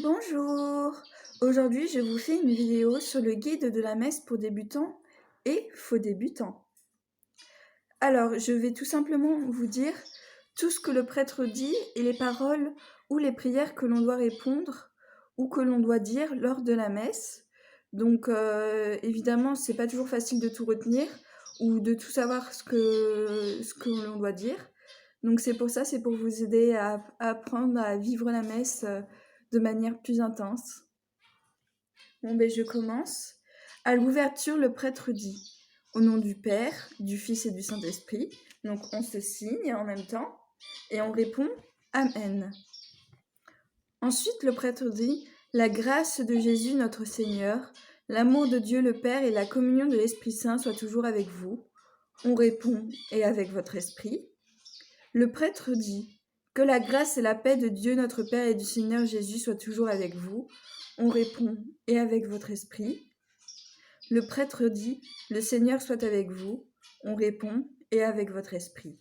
Bonjour! Aujourd'hui, je vous fais une vidéo sur le guide de la messe pour débutants et faux débutants. Alors, je vais tout simplement vous dire tout ce que le prêtre dit et les paroles ou les prières que l'on doit répondre ou que l'on doit dire lors de la messe. Donc, évidemment, c'est pas toujours facile de tout retenir ou de tout savoir ce que l'on doit dire. Donc, c'est pour vous aider à apprendre à vivre la messe de manière plus intense. Bon, je commence. À l'ouverture, le prêtre dit « Au nom du Père, du Fils et du Saint-Esprit ». Donc, on se signe en même temps et on répond « Amen ». Ensuite, le prêtre dit « La grâce de Jésus notre Seigneur, l'amour de Dieu le Père et la communion de l'Esprit Saint soient toujours avec vous ». On répond « Et avec votre esprit ». Le prêtre dit « Que la grâce et la paix de Dieu notre Père et du Seigneur Jésus soient toujours avec vous ». On répond « Et avec votre esprit ». Le prêtre dit « Le Seigneur soit avec vous ». On répond « Et avec votre esprit ».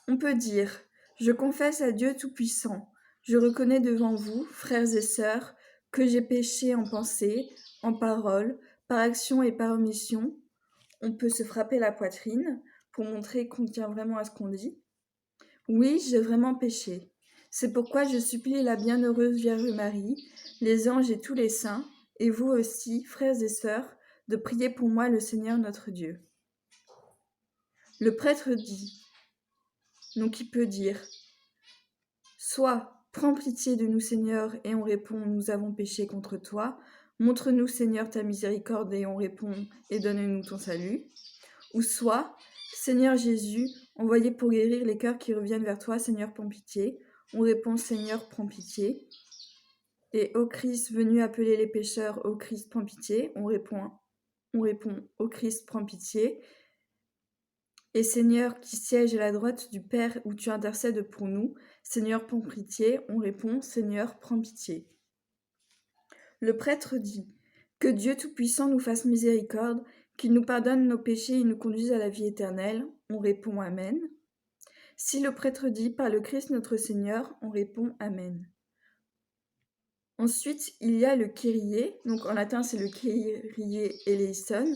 On peut dire « Je confesse à Dieu Tout-Puissant, je reconnais devant vous, frères et sœurs, que j'ai péché en pensée, en parole, par action et par omission ». On peut se frapper la poitrine pour montrer qu'on tient vraiment à ce qu'on dit. « Oui, j'ai vraiment péché. C'est pourquoi je supplie la bienheureuse Vierge Marie, les anges et tous les saints, et vous aussi, frères et sœurs, de prier pour moi le Seigneur notre Dieu. » Le prêtre dit, donc il peut dire, soit « Prends pitié de nous Seigneur » et on répond « Nous avons péché contre toi. Montre-nous Seigneur ta miséricorde » et on répond « Et donne-nous ton salut ». Ou soit « Seigneur Jésus, envoyé pour guérir les cœurs qui reviennent vers toi, Seigneur, prends pitié ». On répond « Seigneur, prends pitié ». Et « Ô Christ, venu appeler les pécheurs, ô Christ, prends pitié ». On répond « Ô Christ, prends pitié ». Et « Seigneur, qui siège à la droite du Père où tu intercèdes pour nous, Seigneur, prends pitié ». On répond « Seigneur, prends pitié ». Le prêtre dit « Que Dieu Tout-Puissant nous fasse miséricorde, qu'il nous pardonne nos péchés et nous conduise à la vie éternelle ». On répond « Amen ». Si le prêtre dit « Par le Christ notre Seigneur », on répond « Amen ». Ensuite, il y a le Kyrie, donc en latin c'est le Kyrie eleison,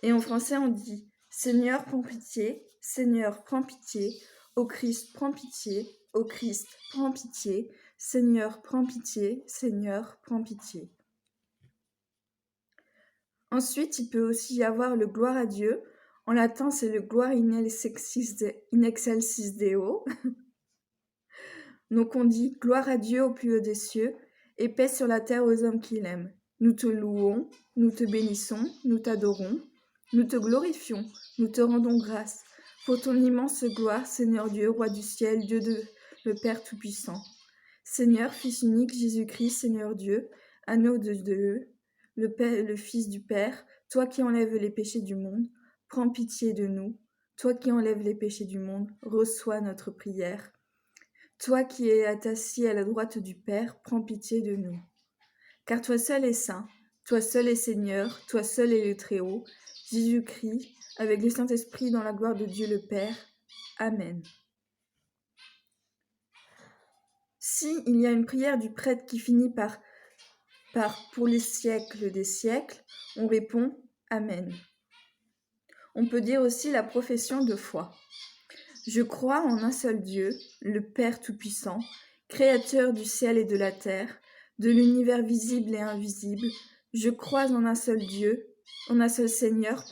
et en français on dit « Seigneur, prends pitié, Seigneur, prends pitié, ô Christ, prends pitié, ô Christ, prends pitié, Seigneur, prends pitié, Seigneur, prends pitié ». Ensuite, il peut aussi y avoir le gloire à Dieu. En latin, c'est le gloire in excelsis Deo. Donc on dit gloire à Dieu au plus haut des cieux et paix sur la terre aux hommes qu'il aime. Nous te louons, nous te bénissons, nous t'adorons, nous te glorifions, nous te rendons grâce pour ton immense gloire, Seigneur Dieu, Roi du ciel, Dieu de le Père Tout-Puissant. Seigneur, Fils unique, Jésus-Christ, Seigneur Dieu, agneau de Dieu, le Fils du Père, toi qui enlèves les péchés du monde, prends pitié de nous. Toi qui enlèves les péchés du monde, reçois notre prière. Toi qui es assis à la droite du Père, prends pitié de nous. Car toi seul es saint, toi seul es Seigneur, toi seul es le Très-Haut, Jésus-Christ, avec le Saint-Esprit dans la gloire de Dieu le Père. Amen. Si il y a une prière du prêtre qui finit par pour les siècles des siècles, on répond Amen. On peut dire aussi la profession de foi. Je crois en un seul Dieu, le Père Tout-Puissant, Créateur du ciel et de la terre, de l'univers visible et invisible. Je crois en un seul Dieu, en un seul Seigneur,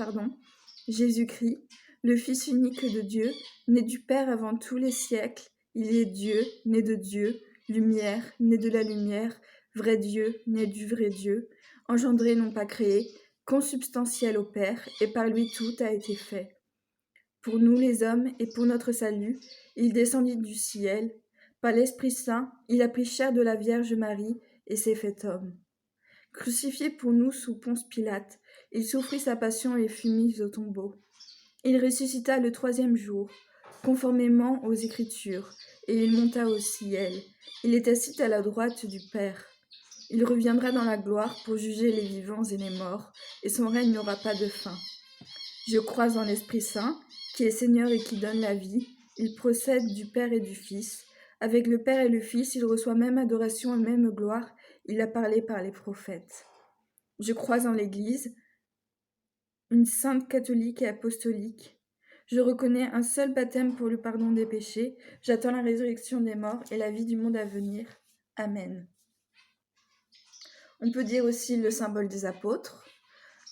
Jésus-Christ, le Fils unique de Dieu, né du Père avant tous les siècles. Il est Dieu, né de Dieu, lumière, né de la lumière, vrai Dieu, né du vrai Dieu, engendré non pas créé, consubstantiel au Père, et par lui tout a été fait. Pour nous les hommes et pour notre salut, il descendit du ciel. Par l'Esprit Saint, il a pris chair de la Vierge Marie et s'est fait homme. Crucifié pour nous sous Ponce Pilate, il souffrit sa passion et fut mis au tombeau. Il ressuscita le 3e jour, conformément aux Écritures, et il monta au ciel. Il est assis à la droite du Père. Il reviendra dans la gloire pour juger les vivants et les morts, et son règne n'aura pas de fin. Je crois en l'Esprit Saint, qui est Seigneur et qui donne la vie. Il procède du Père et du Fils, Avec le Père et le Fils, il reçoit même adoration et même gloire. Il a parlé par les prophètes. Je crois en l'Église, une sainte catholique et apostolique. Je reconnais un seul baptême pour le pardon des péchés. J'attends la résurrection des morts et la vie du monde à venir. Amen. On peut dire aussi le symbole des apôtres.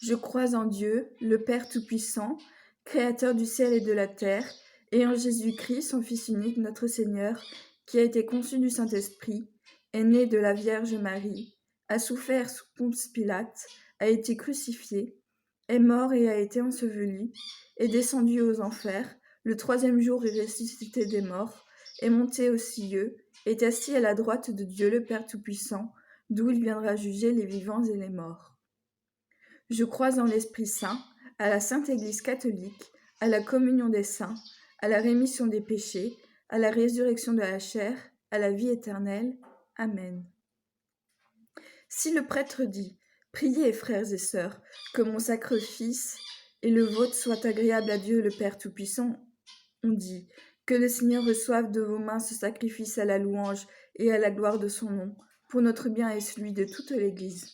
Je crois en Dieu, le Père Tout-Puissant, Créateur du ciel et de la terre, et en Jésus-Christ, son Fils unique, notre Seigneur, qui a été conçu du Saint-Esprit, est né de la Vierge Marie, a souffert sous Ponce Pilate, a été crucifié, est mort et a été enseveli, est descendu aux enfers, le troisième jour est ressuscité des morts, est monté aux cieux, est assis à la droite de Dieu le Père Tout-Puissant, d'où il viendra juger les vivants et les morts. Je crois en l'Esprit Saint, à la Sainte Église catholique, à la communion des saints, à la rémission des péchés, à la résurrection de la chair, à la vie éternelle. Amen. Si le prêtre dit « Priez, frères et sœurs, que mon sacrifice et le vôtre soient agréables à Dieu le Père Tout-Puissant », on dit « Que le Seigneur reçoive de vos mains ce sacrifice à la louange et à la gloire de son nom, pour notre bien et celui de toute l'Église. »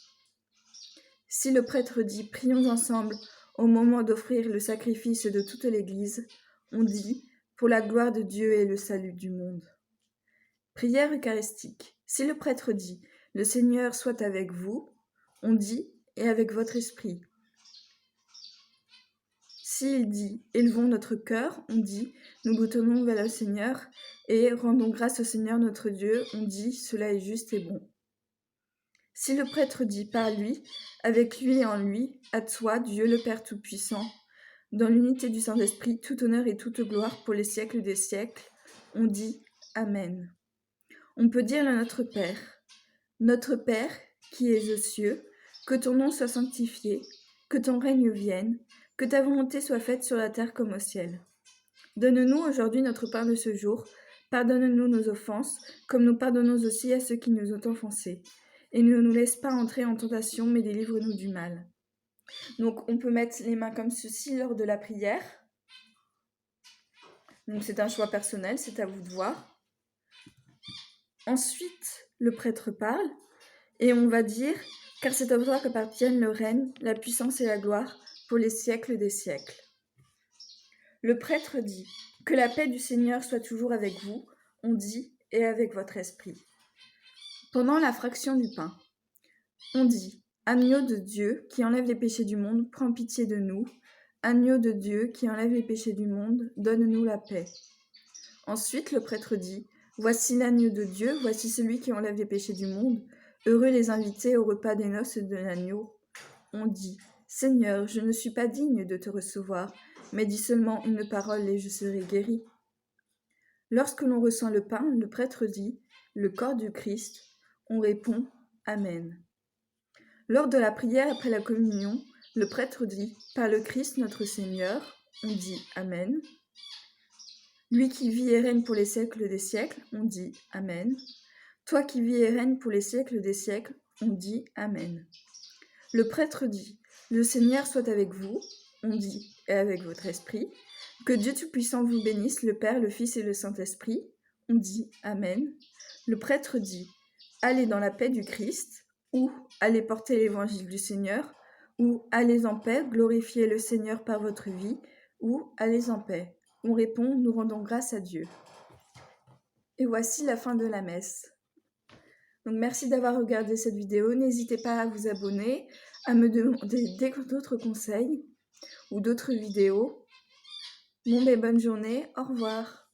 Si le prêtre dit « Prions ensemble » au moment d'offrir le sacrifice de toute l'Église, on dit « Pour la gloire de Dieu et le salut du monde ». Prière eucharistique. Si le prêtre dit « Le Seigneur soit avec vous », on dit « Et avec votre esprit ». S'il dit « Élevons notre cœur », on dit « Nous nous tournons vers le Seigneur » et « Rendons grâce au Seigneur notre Dieu », on dit « Cela est juste et bon ». Si le prêtre dit par lui, avec lui et en lui, à toi, Dieu le Père Tout-Puissant, dans l'unité du Saint-Esprit, tout honneur et toute gloire pour les siècles des siècles, on dit Amen. On peut dire le Notre Père. Notre Père, qui es aux cieux, que ton nom soit sanctifié, que ton règne vienne, que ta volonté soit faite sur la terre comme au ciel. Donne-nous aujourd'hui notre pain de ce jour, pardonne-nous nos offenses, comme nous pardonnons aussi à ceux qui nous ont offensés. Et ne nous laisse pas entrer en tentation, mais délivre-nous du mal. Donc on peut mettre les mains comme ceci lors de la prière. Donc c'est un choix personnel, c'est à vous de voir. Ensuite, le prêtre parle, et on va dire « Car c'est à toi qu'appartiennent le règne, la puissance et la gloire, pour les siècles des siècles. » Le prêtre dit « Que la paix du Seigneur soit toujours avec vous », on dit « et avec votre esprit ». Pendant la fraction du pain, on dit « Agneau de Dieu qui enlève les péchés du monde, prends pitié de nous. Agneau de Dieu qui enlève les péchés du monde, donne-nous la paix. » Ensuite, le prêtre dit « Voici l'agneau de Dieu, voici celui qui enlève les péchés du monde. Heureux les invités au repas des noces de l'agneau. » On dit « Seigneur, je ne suis pas digne de te recevoir, mais dis seulement une parole et je serai guéri. » Lorsque l'on reçoit le pain, le prêtre dit « Le corps du Christ », on répond « Amen ». Lors de la prière après la communion, le prêtre dit « Par le Christ notre Seigneur », on dit « Amen ». Lui qui vit et règne pour les siècles des siècles, on dit « Amen ». Toi qui vis et règne pour les siècles des siècles, on dit « Amen ». Le prêtre dit « Le Seigneur soit avec vous », on dit « Et avec votre esprit ». Que Dieu Tout-Puissant vous bénisse, le Père, le Fils et le Saint-Esprit, on dit « Amen ». Le prêtre dit « Allez dans la paix du Christ », ou « Allez porter l'évangile du Seigneur », ou « Allez en paix, glorifiez le Seigneur par votre vie », ou « Allez en paix ». On répond « Nous rendons grâce à Dieu ». Et voici la fin de la messe. Donc merci d'avoir regardé cette vidéo. N'hésitez pas à vous abonner, à me demander d'autres conseils ou d'autres vidéos. Bon, bonne journée, au revoir.